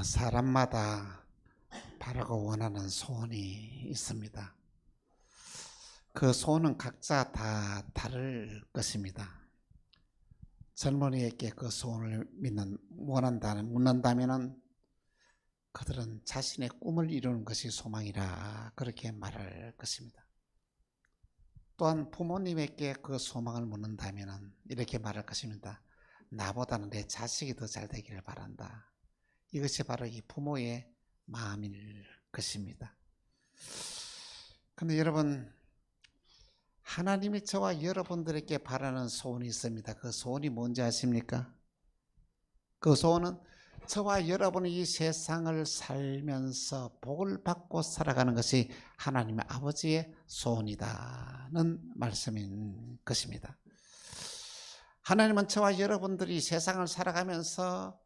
사람마다 바라고 원하는 소원이 있습니다. 그 소원은 각자 다 다를 것입니다. 젊은이에게 그 소원을 묻는다면 그들은 자신의 꿈을 이루는 것이 소망이라 그렇게 말할 것입니다. 또한 부모님에게 그 소망을 묻는다면 이렇게 말할 것입니다. 나보다는 내 자식이 더 잘 되기를 바란다. 이것이 바로 이 부모의 마음일 것입니다. 그런데 여러분, 하나님이 저와 여러분들에게 바라는 소원이 있습니다. 그 소원이 뭔지 아십니까? 그 소원은 저와 여러분이 이 세상을 살면서 복을 받고 살아가는 것이 하나님의 아버지의 소원이다는 말씀인 것입니다. 하나님은 저와 여러분들이 세상을 살아가면서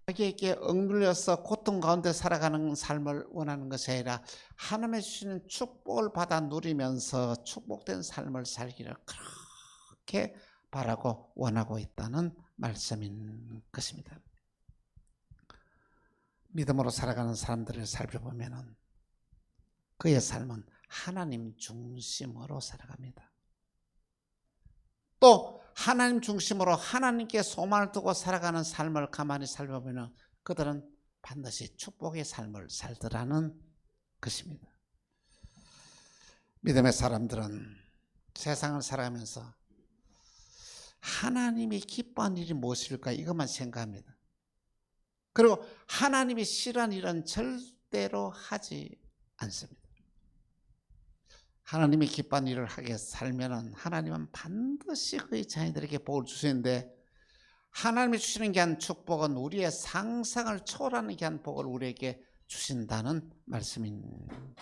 마귀에게 억눌려서 고통 가운데 살아가는 삶을 원하는 것이 아니라 하나님의 주시는 축복을 받아 누리면서 축복된 삶을 살기를 그렇게 바라고 원하고 있다는 말씀인 것입니다. 믿음으로 살아가는 사람들을 살펴보면 그의 삶은 하나님 중심으로 살아갑니다. 또 하나님 중심으로 하나님께 소망을 두고 살아가는 삶을 가만히 살펴보면 그들은 반드시 축복의 삶을 살더라는 것입니다. 믿음의 사람들은 세상을 살아가면서 하나님이 기뻐하는 일이 무엇일까 이것만 생각합니다. 그리고 하나님이 싫어하는 일은 절대로 하지 않습니다. 하나님이 기뻐하는 일을 하게 살면 하나님은 반드시 그의 자녀들에게 복을 주시는데 하나님이 주시는 귀한 축복은 우리의 상상을 초월하는 귀한 복을 우리에게 주신다는 말씀인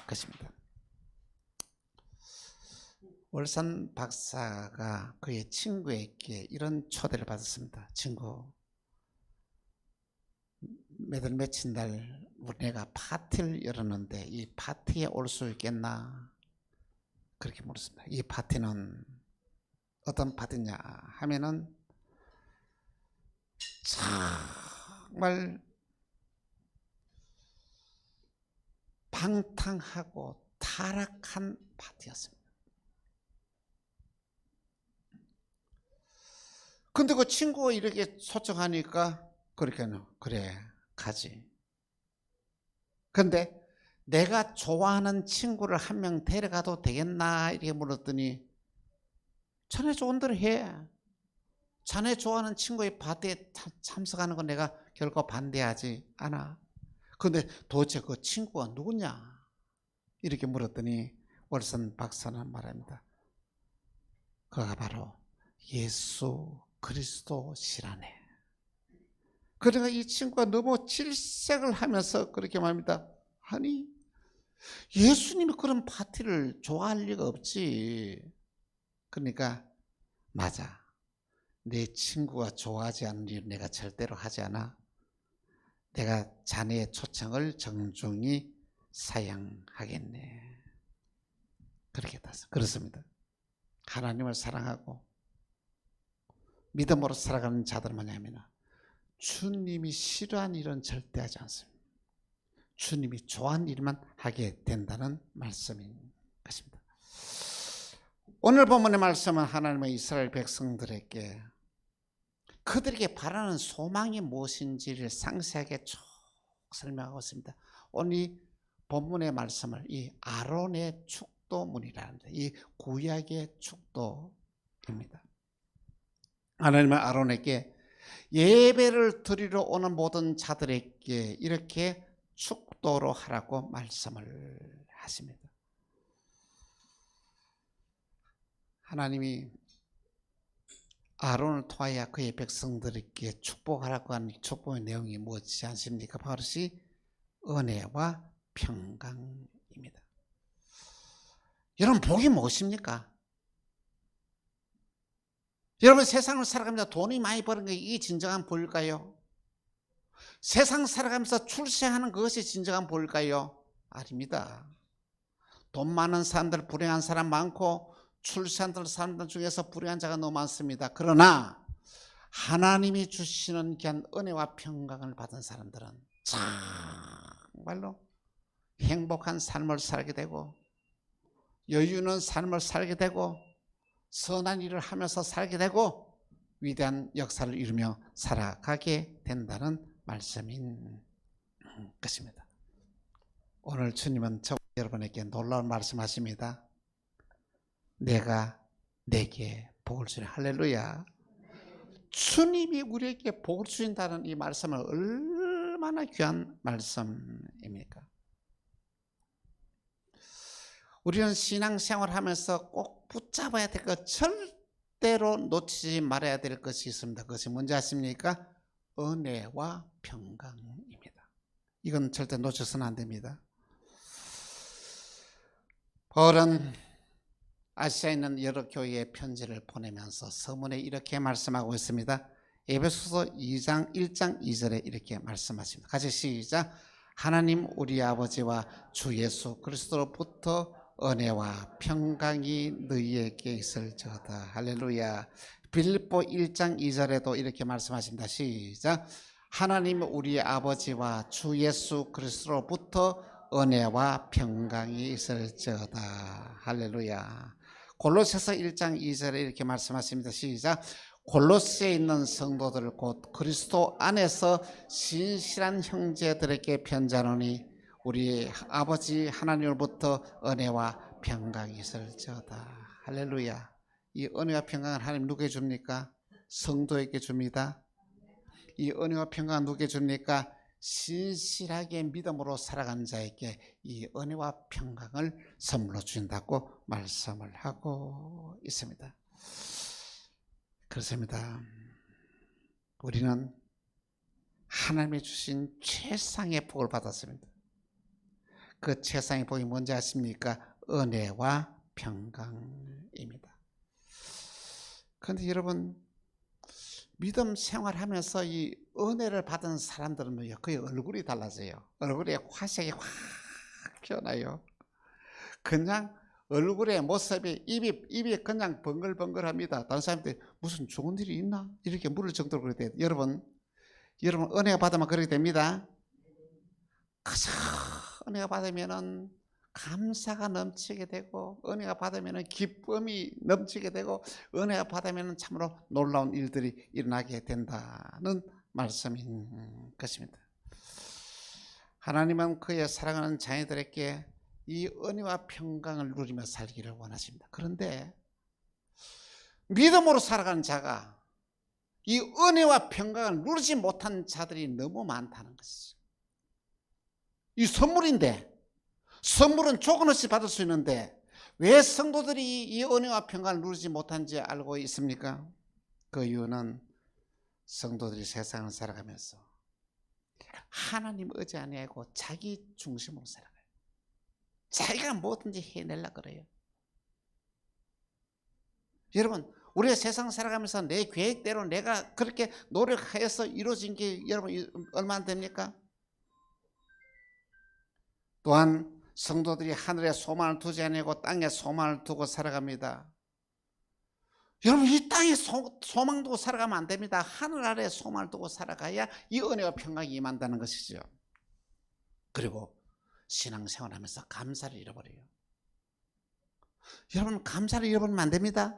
것입니다. 월산 박사가 그의 친구에게 이런 초대를 받았습니다. 친구, 며칠 날 우리가 파티를 열었는데 이 파티에 올 수 있겠나? 그렇게 물었습니다. 이 파티는 어떤 파티냐 하면은 정말 방탕하고 타락한 파티였습니다. 근데 그 친구가 이렇게 초청하니까 그래 가지. 근데 내가 좋아하는 친구를 한 명 데려가도 되겠나 이렇게 물었더니 자네 좋은 대로 해. 자네 좋아하는 친구의 파티에 참석하는 건 내가 결코 반대하지 않아. 근데 도대체 그 친구가 누구냐 이렇게 물었더니 월선 박사는 말합니다. 그가 바로 예수 그리스도시라네. 그러니까 이 친구가 너무 질색을 하면서 그렇게 말합니다. 아니 예수님이 그런 파티를 좋아할 리가 없지. 그러니까 맞아. 내 친구가 좋아하지 않는 일을 내가 절대로 하지 않아. 내가 자네의 초청을 정중히 사양하겠네. 그렇게 따서 그렇습니다. 하나님을 사랑하고 믿음으로 살아가는 자들은 뭐냐면 주님이 싫어하는 일은 절대 하지 않습니다. 주님이 좋아하는 일만 하게 된다는 말씀인 것입니다. 오늘 본문의 말씀은 하나님의 이스라엘 백성들에게 그들에게 바라는 소망이 무엇인지를 상세하게 쭉 설명하고 있습니다. 오늘 이 본문의 말씀을 이 아론의 축도문이라는 이 구약의 축도입니다. 하나님은 아론에게 예배를 드리러 오는 모든 자들에게 이렇게 축도로 하라고 말씀을 하십니다. 하나님이 아론을 통하여 그의 백성들에게 축복하라고 하는 축복의 내용이 무엇이지 않습니까? 바로시 은혜와 평강입니다. 여러분 복이 무엇입니까? 여러분 세상을 살아가면서 돈이 많이 버는 게 이게 진정한 복일까요? 세상 살아가면서 출세하는 그것이 진정한 복일까요? 아닙니다. 돈 많은 사람들, 불행한 사람 많고 출세한 사람들 중에서 불행한 자가 너무 많습니다. 그러나 하나님이 주시는 귀한 은혜와 평강을 받은 사람들은 정말로 행복한 삶을 살게 되고 여유 있는 삶을 살게 되고 선한 일을 하면서 살게 되고 위대한 역사를 이루며 살아가게 된다는 말씀인 것입니다. 오늘 주님은 저 여러분에게 놀라운 말씀하십니다. 내가 내게 복을 주리. 할렐루야. 주님이 우리에게 복을 주신다는 이 말씀은 얼마나 귀한 말씀입니까? 우리는 신앙생활 하면서 꼭 붙잡아야 될 것, 절대로 놓치지 말아야 될 것이 있습니다. 그것이 뭔지 아십니까? 은혜와 평강입니다. 이건 절대 놓쳐서는 안 됩니다. 바울은 아시아에 있는 여러 교회에 편지를 보내면서 서문에 이렇게 말씀하고 있습니다. 에베소서 2장 1장 2절에 이렇게 말씀하십니다. 같이 시작. 하나님 우리 아버지와 주 예수 그리스도로부터 은혜와 평강이 너희에게 있을지어다. 할렐루야. 빌립보 1장 2절에도 이렇게 말씀하십니다. 시작. 하나님 우리 아버지와 주 예수 그리스도로부터 은혜와 평강이 있을지어다. 할렐루야. 골로새서 1장 2절에 이렇게 말씀하십니다. 시작. 골로새에 있는 성도들 곧 그리스도 안에서 신실한 형제들에게 편지하노니 우리 아버지 하나님으로부터 은혜와 평강이 있을지어다. 할렐루야. 이 은혜와 평강을 하나님 누구에게 줍니까? 성도에게 줍니다. 이 은혜와 평강은 누구에게 줍니까? 신실하게 믿음으로 살아가는 자에게 이 은혜와 평강을 선물로 주신다고 말씀을 하고 있습니다. 그렇습니다. 우리는 하나님이 주신 최상의 복을 받았습니다. 그 최상의 복이 뭔지 아십니까? 은혜와 평강입니다. 그런데 여러분, 믿음 생활하면서 이 은혜를 받은 사람들은요, 그의 얼굴이 달라져요. 얼굴에 화색이 확 변해요. 그냥 얼굴의 모습이 입이 그냥 번글번글합니다. 다른 사람들이 무슨 좋은 일이 있나? 이렇게 물을 정도로 그렇게 돼요. 여러분 은혜가 받으면 그렇게 됩니다. 그저 은혜가 받으면은 감사가 넘치게 되고, 은혜가 받으면 기쁨이 넘치게 되고, 은혜가 받으면 참으로 놀라운 일들이 일어나게 된다는 말씀인 것입니다. 하나님은 그의 사랑하는 자녀들에게 이 은혜와 평강을 누리며 살기를 원하십니다. 그런데 믿음으로 살아가는 자가 이 은혜와 평강을 누리지 못한 자들이 너무 많다는 것이죠. 이 선물인데, 선물은 조건 없이 받을 수 있는데 왜 성도들이 이 은혜와 평강을 누리지 못한지 알고 있습니까? 그 이유는 성도들이 세상을 살아가면서 하나님 의지 안 하고 자기 중심으로 살아가요. 자기가 뭐든지 해내려고 그래요. 여러분, 우리가 세상 살아가면서 내 계획대로 내가 그렇게 노력해서 이루어진 게 여러분 얼마나 됩니까? 또한 성도들이 하늘에 소망을 두지 아니하고 땅에 소망을 두고 살아갑니다. 여러분, 이 땅에 소망 두고 살아가면 안 됩니다. 하늘 아래에 소망을 두고 살아가야 이 은혜와 평강이 임한다는 것이죠. 그리고 신앙생활하면서 감사를 잃어버려요. 여러분, 감사를 잃어버리면 안 됩니다.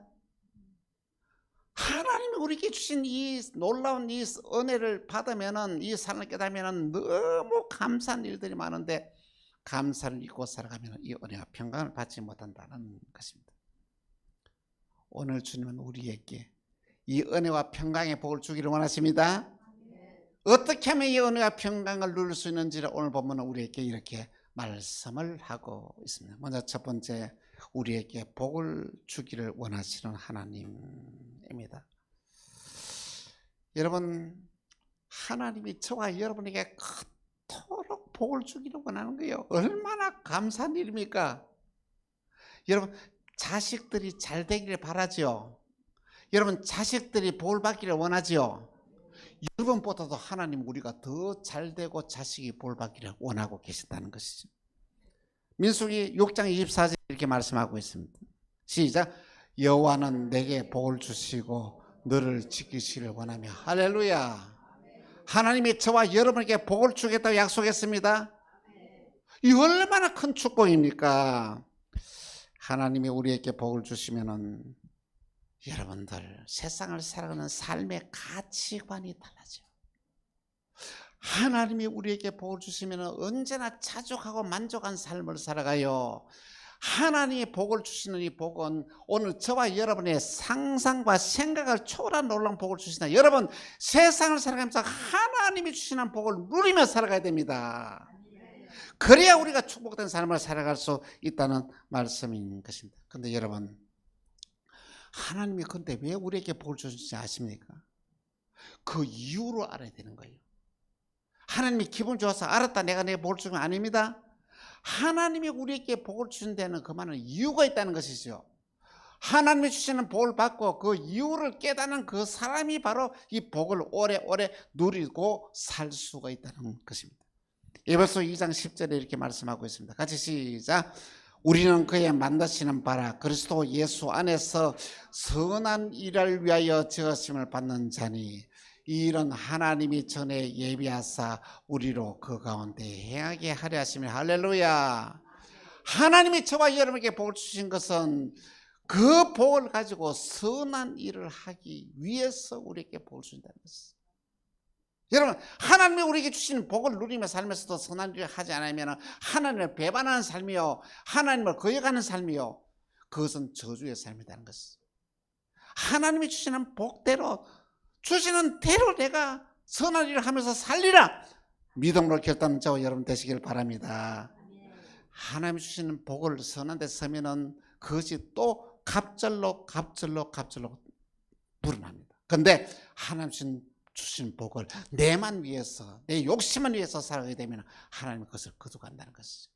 하나님이 우리에게 주신 이 놀라운 이 은혜를 받으면은, 이 사랑을 깨달으면은 너무 감사한 일들이 많은데 감사를 잊고 살아가면 이 은혜와 평강을 받지 못한다는 것입니다. 오늘 주님은 우리에게 이 은혜와 평강의 복을 주기를 원하십니다. 어떻게 하면 이 은혜와 평강을 누릴 수 있는지를 오늘 보면 우리에게 이렇게 말씀을 하고 있습니다. 먼저 첫 번째, 우리에게 복을 주기를 원하시는 하나님입니다. 여러분, 하나님이 저와 여러분에게 그토록 복을 주기를 원하는 거예요. 얼마나 감사한 일입니까? 여러분, 자식들이 잘 되기를 바라죠. 여러분, 자식들이 복을 받기를 원하죠. 여러분보다도 하나님 우리가 더 잘 되고 자식이 복을 받기를 원하고 계신다는 것이죠. 민수기 6장 24절 이렇게 말씀하고 있습니다. 시작. 여호와는 내게 복을 주시고 너를 지키시길 원하며. 할렐루야. 하나님이 저와 여러분에게 복을 주겠다고 약속했습니다. 이 얼마나 큰 축복입니까? 하나님이 우리에게 복을 주시면은 여러분들 세상을 살아가는 삶의 가치관이 달라져요. 하나님이 우리에게 복을 주시면 언제나 자족하고 만족한 삶을 살아가요. 하나님이 복을 주시는 이 복은 오늘 저와 여러분의 상상과 생각을 초월한 놀라운 복을 주신다. 여러분, 세상을 살아가면서 하나님이 주시는 복을 누리며 살아가야 됩니다. 그래야 우리가 축복된 삶을 살아갈 수 있다는 말씀인 것입니다. 그런데 여러분, 하나님이 근데 왜 우리에게 복을 주시는지 아십니까? 그 이유로 알아야 되는 거예요. 하나님이 기분 좋아서 알았다 내가 내 복을 주는 건 아닙니다. 하나님이 우리에게 복을 주신 데는 그만한 이유가 있다는 것이죠. 하나님이 주시는 복을 받고 그 이유를 깨닫는 그 사람이 바로 이 복을 오래오래 누리고 살 수가 있다는 것입니다. 에베소 2장 10절에 이렇게 말씀하고 있습니다. 같이 시작. 우리는 그의 만드시는 바라 그리스도 예수 안에서 선한 일을 위하여 지으심을 받는 자니 이 일은 하나님이 전에 예비하사 우리로 그 가운데 행하게 하려 하시며. 할렐루야. 하나님이 저와 여러분에게 복을 주신 것은 그 복을 가지고 선한 일을 하기 위해서 우리에게 복을 주신다는 것입니다. 여러분, 하나님이 우리에게 주신 복을 누리며 살면서도 선한 일을 하지 않으면 하나님을 배반하는 삶이요, 하나님을 거역하는 삶이요, 그것은 저주의 삶이라는 것입니다. 하나님이 주시는 복대로 주시는 대로 내가 선한 일을 하면서 살리라, 믿음으로 결단하는 저와 여러분 되시길 바랍니다. 하나님이 주시는 복을 선한 데 서면은 그것이 또 갑절로 불어납니다. 그런데 하나님 주신 복을 내만 위해서, 내 욕심을 위해서 살아가게 되면 하나님은 그것을 거두간다는 것이죠.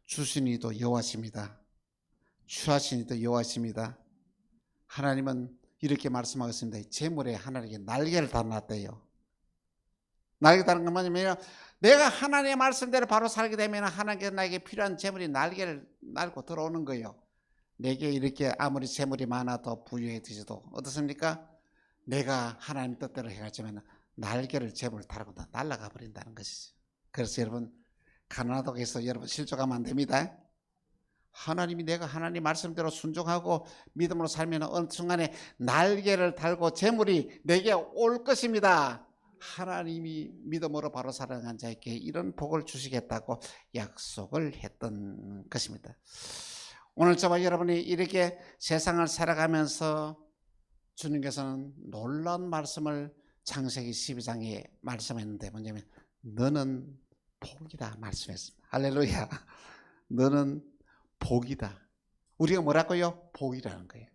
주신 이도 여호와십니다. 취하신 이도 여호와십니다. 하나님은 이렇게 말씀하고 있습니다. 재물에 하나님께 날개를 달아놨대요. 날개 달은 건 뭐냐면 내가 하나님의 말씀대로 바로 살게 되면 하나님께서 나에게 필요한 재물이 날개를 날고 들어오는 거예요. 내게 이렇게 아무리 재물이 많아도 부유해 드셔도 어떻습니까? 내가 하나님 뜻대로 해가지만 날개를 재물을 달고 날아가 버린다는 것이죠. 그래서 여러분, 가난하다고 해서 여러분 실족하면 안 됩니다. 하나님이 내가 하나님 말씀대로 순종하고 믿음으로 살면 어느 순간에 날개를 달고 재물이 내게 올 것입니다. 하나님이 믿음으로 바로 살아간 자에게 이런 복을 주시겠다고 약속을 했던 것입니다. 오늘 저와 여러분이 이렇게 세상을 살아가면서 주님께서는 놀라운 말씀을 창세기 12장에 말씀했는데 뭐냐면 너는 복이다 말씀했습니다. 할렐루야. 너는 복이다. 우리가 뭐라고요? 복이라는 거예요.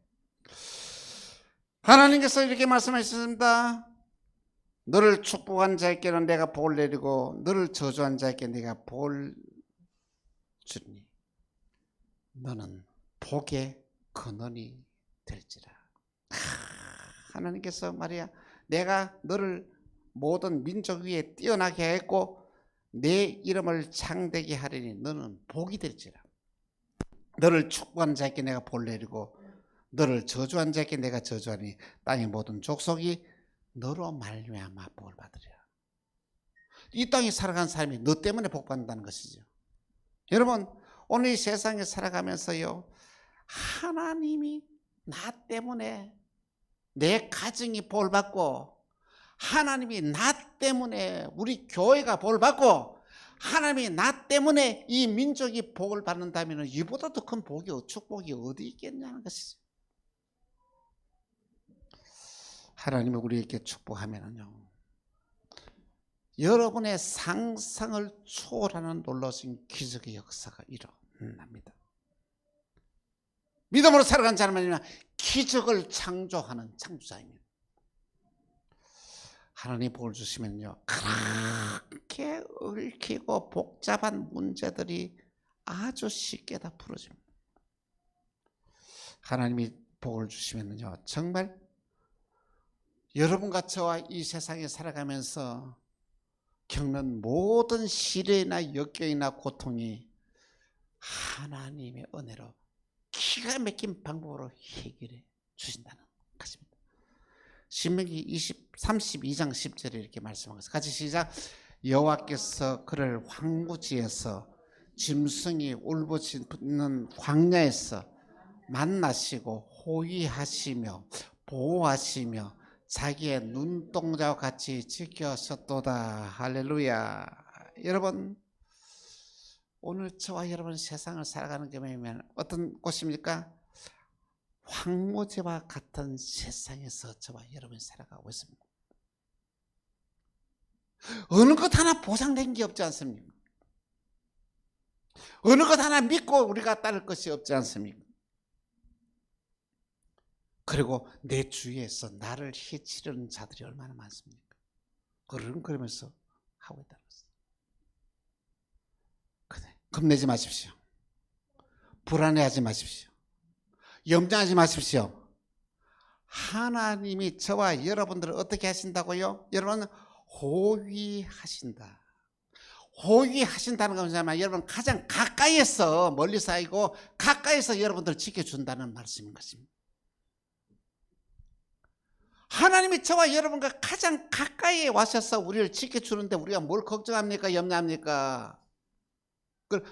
하나님께서 이렇게 말씀하셨습니다. 너를 축복한 자에게는 내가 복을 내리고 너를 저주한 자에게 내가 복을 주니 너는 복의 근원이 될지라. 하나님께서 말이야, 내가 너를 모든 민족 위에 뛰어나게 했고 내 이름을 창대게 하리니 너는 복이 될지라. 너를 축복한 자에게 내가 복을 내리고 너를 저주한 자에게 내가 저주하니 땅의 모든 족속이 너로 말미암아 복을 받으리라. 이 땅에 살아가는 사람이 너 때문에 복 받는다는 것이죠. 여러분, 오늘 이 세상에 살아가면서요, 하나님이 나 때문에 내 가정이 복을 받고 하나님이 나 때문에 우리 교회가 복을 받고 하나님이 나 때문에 이 민족이 복을 받는다면 이보다 더 큰 복이, 축복이 어디 있겠냐는 것이죠. 하나님이 우리에게 축복하면요, 여러분의 상상을 초월하는 놀라운 기적의 역사가 일어납니다. 믿음으로 살아가는 자는 기적을 창조하는 창조자입니다. 하나님 복을 주시면요, 그렇게 얽히고 복잡한 문제들이 아주 쉽게 다 풀어집니다. 하나님이 복을 주시면요, 정말 여러분과 저와 이 세상에 살아가면서 겪는 모든 시련이나 역경이나 고통이 하나님의 은혜로 기가 막힌 방법으로 해결해 주신다는 것입니다. 신명기 32장 10절에 이렇게 말씀하고 같이 시작. 여호와께서 그를 황무지에서 짐승이 울부짖는 광야에서 만나시고 호위하시며 보호하시며 자기의 눈동자와 같이 지켜셨도다. 할렐루야. 여러분, 오늘 저와 여러분 세상을 살아가는 게 뭐냐면 어떤 곳입니까? 황무지와 같은 세상에서 저와 여러분이 살아가고 있습니다. 어느 것 하나 보장된 게 없지 않습니까? 어느 것 하나 믿고 우리가 따를 것이 없지 않습니까? 그리고 내 주위에서 나를 해치려는 자들이 얼마나 많습니까? 그러면서 하고 있다는 것입니다. 겁내지 마십시오. 불안해하지 마십시오. 염려하지 마십시오. 하나님이 저와 여러분들을 어떻게 하신다고요? 여러분, 호위하신다. 호위하신다는 건 뭐냐면 여러분 가장 가까이에서, 멀리서 아니고 가까이에서 여러분들을 지켜준다는 말씀인 것입니다. 하나님이 저와 여러분과 가장 가까이에 와셔서 우리를 지켜주는데 우리가 뭘 걱정합니까? 염려합니까?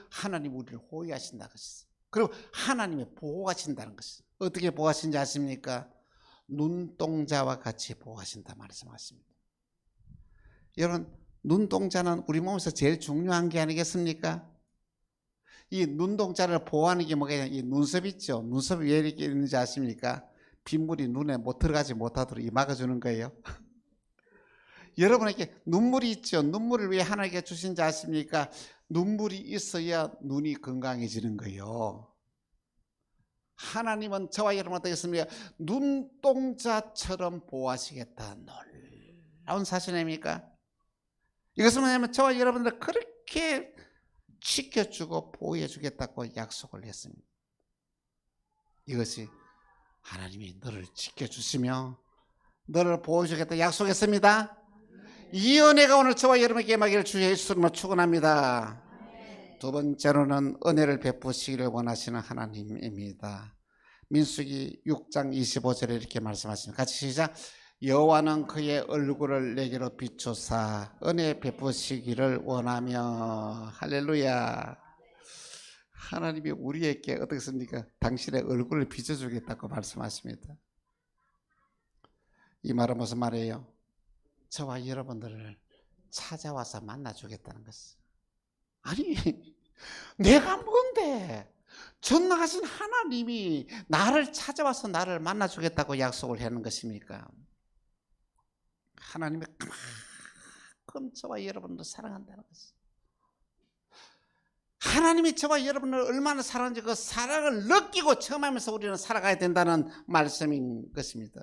하나님 우리를 호위하신다는 것이죠. 그리고 하나님이 보호하신다는 것이죠. 어떻게 보호하신지 아십니까? 눈동자와 같이 보호하신다 말씀하십니다. 여러분, 눈동자는 우리 몸에서 제일 중요한 게 아니겠습니까? 이 눈동자를 보호하는 게 뭐가 이 눈썹 있죠. 눈썹이 왜 이렇게 있는지 아십니까? 빗물이 눈에 못 들어가지 못하도록 이 막아주는 거예요. 여러분에게 눈물이 있죠. 눈물을 왜 하나님께 주신지 아십니까? 눈물이 있어야 눈이 건강해지는 거예요. 하나님은 저와 여러분 어떻게 했습니까? 눈동자처럼 보호하시겠다. 놀라운 사실 아닙니까? 이것은 뭐냐면 저와 여러분들 그렇게 지켜주고 보호해 주겠다고 약속을 했습니다. 이것이 하나님이 너를 지켜주시며 너를 보호해 주겠다 약속했습니다. 이 은혜가 오늘 저와 여러분에게 임하기를 주 예수님으로 축원합니다. 두 번째로는 은혜를 베푸시기를 원하시는 하나님입니다. 민수기 6장 25절에 이렇게 말씀하십니다. 같이 시작. 여호와는 그의 얼굴을 내게로 비추사 은혜 베푸시기를 원하며. 할렐루야. 하나님이 우리에게 어떻게 씁니까? 당신의 얼굴을 비춰주겠다고 말씀하십니다. 이 말은 무슨 말이에요? 저와 여러분들을 찾아와서 만나주겠다는 것이죠. 아니, 내가 뭔데? 전능하신 하나님이 나를 찾아와서 나를 만나주겠다고 약속을 하는 것입니까? 하나님이 그만큼 저와 여러분을 사랑한다는 것이죠. 하나님이 저와 여러분을 얼마나 사랑하는지 그 사랑을 느끼고 체험하면서 우리는 살아가야 된다는 말씀인 것입니다.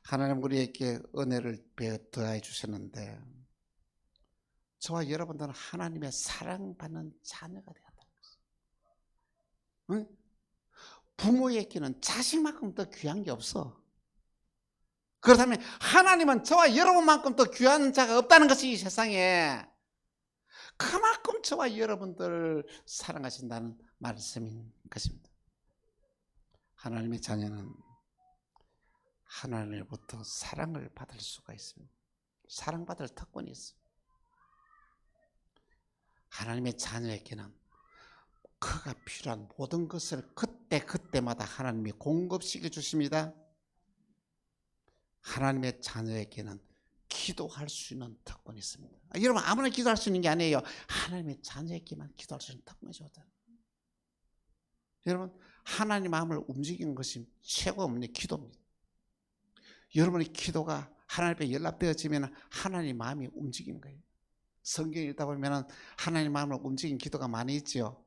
하나님 우리에게 은혜를 더해 주셨는데 저와 여러분들은 하나님의 사랑받는 자녀가 되었다는 것이죠. 응? 부모에게는 자식만큼 더 귀한 게 없어. 그렇다면 하나님은 저와 여러분만큼 더 귀한 자가 없다는 것이 이 세상에. 그만큼 저와 여러분들을 사랑하신다는 말씀인 것입니다. 하나님의 자녀는 하나님으로부터 사랑을 받을 수가 있습니다. 사랑받을 특권이 있습니다. 하나님의 자녀에게는 그가 필요한 모든 것을 그때마다 하나님이 공급시켜 주십니다. 하나님의 자녀에게는 기도할 수 있는 특권이 있습니다. 여러분 아무나 기도할 수 있는 게 아니에요. 하나님의 자녀에게만 기도할 수 있는 특권이 줬다. 여러분 하나님 마음을 움직이는 것이 최고 없는 기도입니다. 여러분의 기도가 하나님께 연락되어지면 하나님 마음이 움직이는 거예요. 성경 읽다 보면 하나님 마음을 움직이는 기도가 많이 있죠.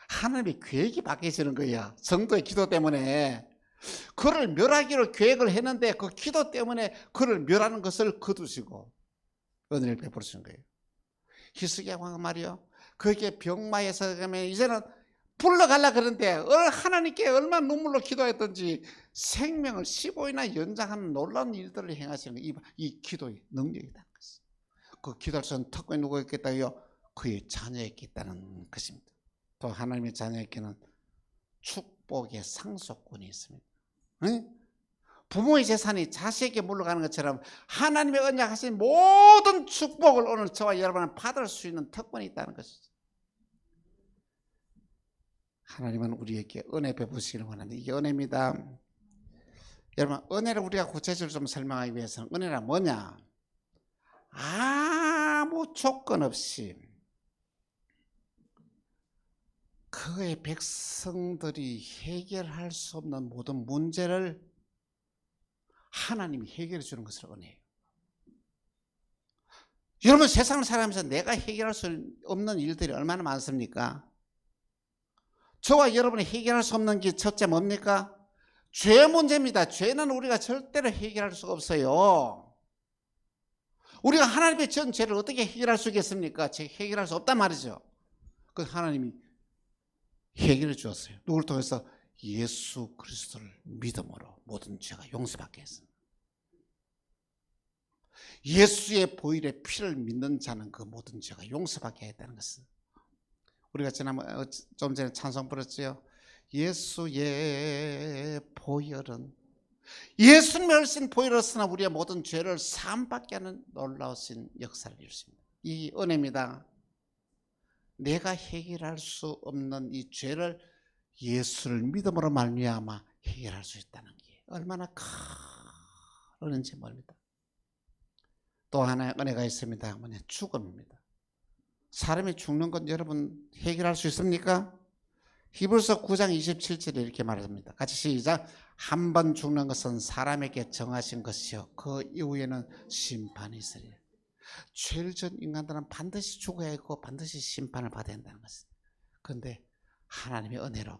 하나님의 계획이 바뀌어지는 거예요. 성도의 기도 때문에. 그를 멸하기로 계획을 했는데 그 기도 때문에 그를 멸하는 것을 거두시고 은혜를 베푸시는 거예요. 히스기야 왕은 말이요. 그게 병마에서 가면 이제는 불러가려고 그러는데 하나님께 얼마나 눈물로 기도했던지 생명을 15일이나 연장하는 놀라운 일들을 행하시는 거예요. 이 기도의 능력이다. 그 기도할 수 있는 특권이 누가 있겠다고요? 그의 자녀에게 있다는 것입니다. 또 하나님의 자녀에게는 축복의 상속권이 있습니다. 응? 부모의 재산이 자식에게 물러가는 것처럼 하나님의 언약하신 모든 축복을 오늘 저와 여러분은 받을 수 있는 특권이 있다는 것이죠. 하나님은 우리에게 은혜 베푸시기를 원합니다. 이게 은혜입니다. 여러분, 은혜를 우리가 구체적으로 좀 설명하기 위해서는 은혜란 뭐냐? 아무 조건 없이 그의 백성들이 해결할 수 없는 모든 문제를 하나님이 해결해 주는 것을 은혜예요. 여러분, 세상을 살아가면서 내가 해결할 수 없는 일들이 얼마나 많습니까? 저와 여러분이 해결할 수 없는 게 첫째 뭡니까? 죄 문제입니다. 죄는 우리가 절대로 해결할 수가 없어요. 우리가 하나님의 전 죄를 어떻게 해결할 수 있겠습니까? 해결할 수 없단 말이죠. 그 하나님이 해결해 주었어요. 누굴 통해서? 예수 그리스도를 믿음으로 모든 죄가 용서받게 했습니다. 예수의 보혈의 피를 믿는 자는 그 모든 죄가 용서받게 했다는 것은, 우리가 지난번 좀 전에 찬송 부르었지요. 예수의 보혈은, 예수님의 흘린 보혈로서나 우리의 모든 죄를 사함받게 하는 놀라우신 역사를 이루십니다. 이 은혜입니다. 내가 해결할 수 없는 이 죄를 예수를 믿음으로 말미암아 해결할 수 있다는 게 얼마나 큰 은혜인지 모릅니다. 또 하나의 은혜가 있습니다. 뭐냐? 죽음입니다. 사람이 죽는 건 여러분 해결할 수 있습니까? 히브리서 9장 27절에 이렇게 말합니다. 같이 시작. 한 번 죽는 것은 사람에게 정하신 것이요 그 이후에는 심판이 있으리라. 죄를 진 인간들은 반드시 죽어야 하고 반드시 심판을 받아야 한다는 것입니다. 그런데 하나님의 은혜로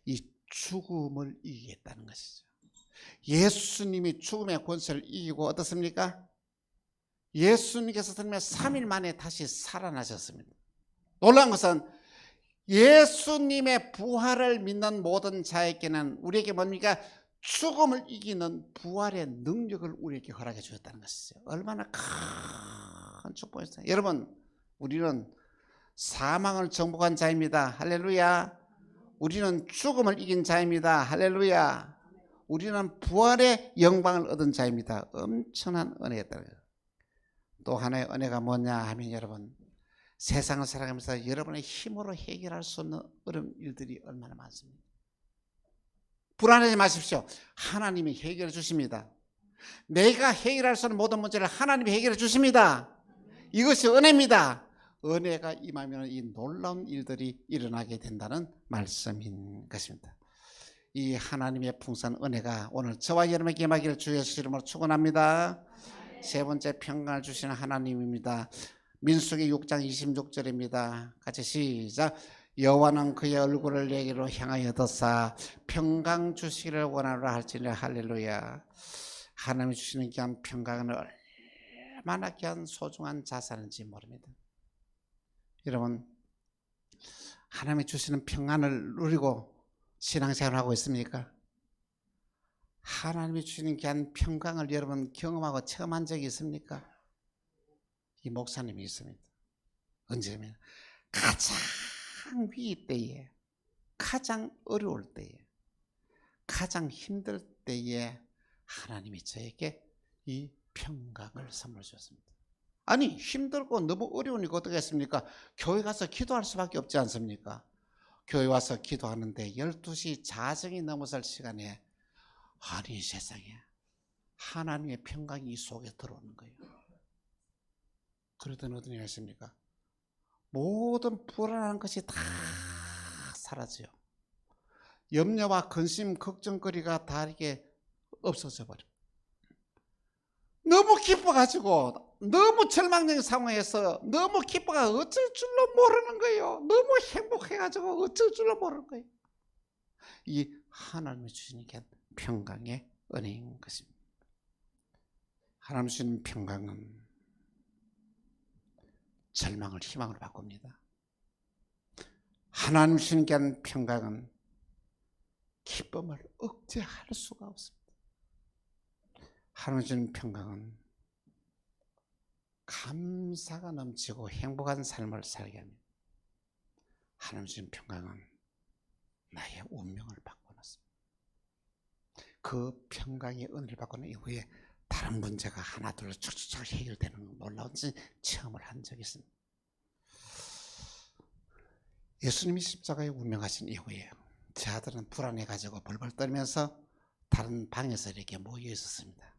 이 죽음을 이기겠다는 것이죠. 예수님이 죽음의 권세를 이기고 어떻습니까? 예수님께서 정말 3일 만에 다시 살아나셨습니다. 놀라운 것은 예수님의 부활을 믿는 모든 자에게는 우리에게 뭡니까? 죽음을 이기는 부활의 능력을 우리에게 허락해 주셨다는 것이죠. 얼마나 큰 축복이었어요. 여러분, 우리는 사망을 정복한 자입니다. 할렐루야. 우리는 죽음을 이긴 자입니다. 할렐루야. 우리는 부활의 영광을 얻은 자입니다. 엄청난 은혜였다. 또 하나의 은혜가 뭐냐 하면, 여러분, 세상을 살아가면서 여러분의 힘으로 해결할 수 없는 어려운 일들이 얼마나 많습니다. 불안하지 마십시오. 하나님이 해결해 주십니다. 내가 해결할 수 없는 모든 문제를 하나님이 해결해 주십니다. 이것이 은혜입니다. 은혜가 임하면 이 놀라운 일들이 일어나게 된다는 말씀인 것입니다. 이 하나님의 풍성한 은혜가 오늘 저와 여러분에게 임하기를 주 예수 이름으로 축원합니다. 세 번째, 평강을 주시는 하나님입니다. 민수기 6장 26절입니다. 같이 시작. 여호와는 그의 얼굴을 내게로 향하여 드사 평강 주시기를 원하노라 할지니라. 할렐루야. 하나님이 주시는 귀한 평강은 얼마나 귀한 소중한 자산인지 모릅니다. 여러분, 하나님이 주시는 평안을 누리고 신앙생활을 하고 있습니까? 하나님이 주시는 귀한 평강을 여러분 경험하고 체험한 적이 있습니까? 이 목사님이 있습니다. 언제면 가장 위기 때에, 가장 어려울 때에, 가장 힘들 때에 하나님이 저에게 이 평강을 선물해 주셨습니다. 아니, 힘들고 너무 어려우니까 어떻게 했습니까? 교회 가서 기도할 수밖에 없지 않습니까? 교회 와서 기도하는데 12시 자정이 넘어설 시간에, 아니 세상에 하나님의 평강이 이 속에 들어오는 거예요. 그러더니 어떤 일이 있습니까? 모든 불안한 것이 다 사라져요. 염려와 근심, 걱정거리가 다 이렇게 없어져 버려. 너무 기뻐가지고, 너무 절망적인 상황에서 너무 기뻐가 어쩔 줄로 모르는 거예요. 너무 행복해가지고 어쩔 줄로 모르는 거예요. 이 하나님이 주시는 게 평강의 은혜인 것입니다. 하나님 주시는 평강은 절망을 희망으로 바꿉니다. 하나님 주시는 게 평강은 기쁨을 억제할 수가 없습니다. 하나님 주시는 평강은 감사가 넘치고 행복한 삶을 살게 합니다. 하나님 주시는 평강은 나의 운명을 바꿔놨습니다. 그 평강의 은혜를 받고 난 이후에 다른 문제가 하나 둘 척척 해결되는 놀라운 체험을 한 적이 있습니다. 예수님이 십자가에 운명하신 이후에 제 아들은 불안해가지고 벌벌 떨면서 다른 방에서 이렇게 모여 있었습니다.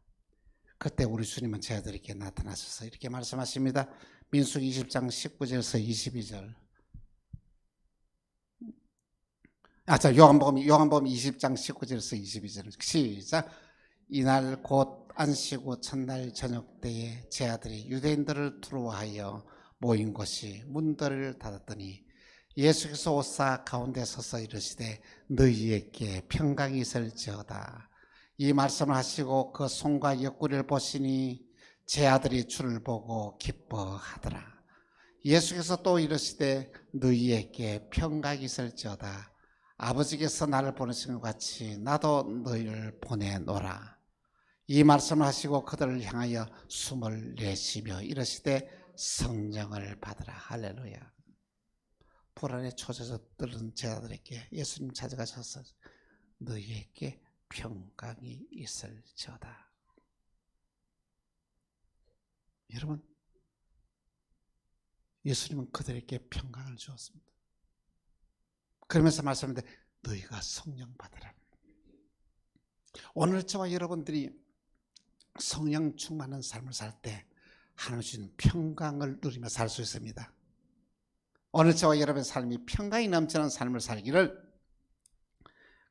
그때 우리 주님은 제 아들에게 나타나셔서 이렇게 말씀하십니다. 민수기 20장 19절에서 22절. 요한복음 20장 19절에서 22절. 시작. 이날 곧 안식 후 첫날 저녁 때에 제 아들이 유대인들을 두려워하여 모인 곳이 문들을 닫았더니 예수께서 오사 가운데 서서 이르시되 너희에게 평강이 있을지어다. 이 말씀을 하시고 그 손과 옆구리를 보시니 제 아들이 주를 보고 기뻐하더라. 예수께서 또 이르시되 너희에게 평강이 있을지어다. 아버지께서 나를 보내신 것 같이 나도 너희를 보내노라. 이 말씀을 하시고 그들을 향하여 숨을 내쉬며 이르시되 성령을 받으라. 할렐루야. 불안에 초조해서 들은 제 아들에게 예수님 찾아가셔서 너희에게 평강이 있을지어다. 여러분, 예수님은 그들에게 평강을 주었습니다. 그러면서 말씀하는데 너희가 성령 받으라. 오늘 저와 여러분들이 성령 충만한 삶을 살 때 하나님 주신 평강을 누리며 살 수 있습니다. 오늘 저와 여러분의 삶이 평강이 넘치는 삶을 살기를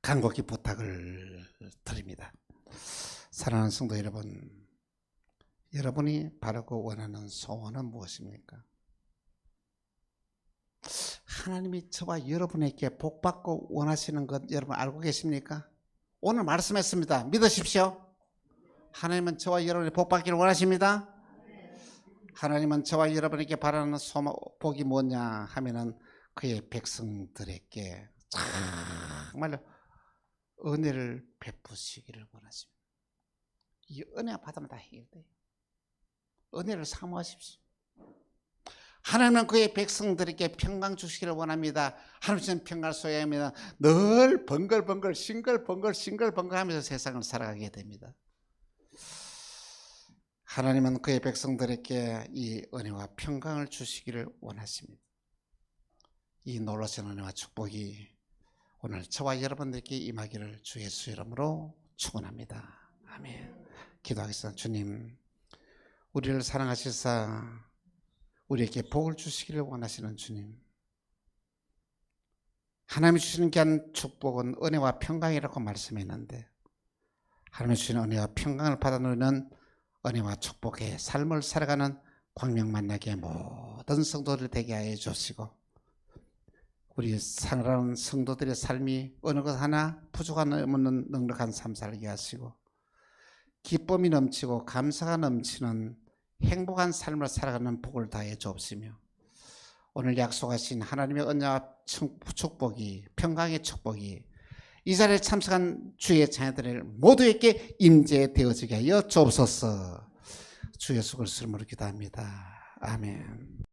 간곡히 부탁을 드립니다. 사랑하는 성도 여러분, 여러분이 바라고 원하는 소원은 무엇입니까? 하나님이 저와 여러분에게 복받고 원하시는 것 여러분 알고 계십니까? 오늘 말씀했습니다. 믿으십시오. 하나님은 저와 여러분이 복받기를 원하십니다. 하나님은 저와 여러분에게 바라는 복이 뭐냐 하면은 그의 백성들에게 정말로 은혜를 베푸시기를 원하십니다. 이 은혜 받으면 다 해결돼요. 은혜를 사모하십시오. 하나님은 그의 백성들에게 평강 주시기를 원합니다. 하나님은 평강을 소유합니다. 늘 번글번글 싱글벙글 하면서 세상을 살아가게 됩니다. 하나님은 그의 백성들에게 이 은혜와 평강을 주시기를 원하십니다. 이 놀라신 은혜와 축복이 오늘 저와 여러분들에게 임하기를 주 예수 이름으로 축원합니다. 아멘. 기도하겠습니다. 주님, 우리를 사랑하시사 우리에게 복을 주시기를 원하시는 주님, 하나님이 주시는 귀한 축복은 은혜와 평강이라고 말씀했는데 하나님이 주시는 은혜와 평강을 받아 누리는 은혜와 축복의 삶을 살아가는 광명만나게 모든 성도들 되게 하여 주시고 우리 사랑하는 성도들의 삶이 어느 것 하나 부족한 없는 넉넉한 삶 살게 하시고 기쁨이 넘치고 감사가 넘치는 행복한 삶을 살아가는 복을 다해 주옵시며 오늘 약속하신 하나님의 은혜와 축복이 평강의 축복이 이 자리에 참석한 주의 자녀들 모두에게 임재되어지게 하여 주옵소서. 주 예수 그리스도 이름으로 기도합니다. 아멘.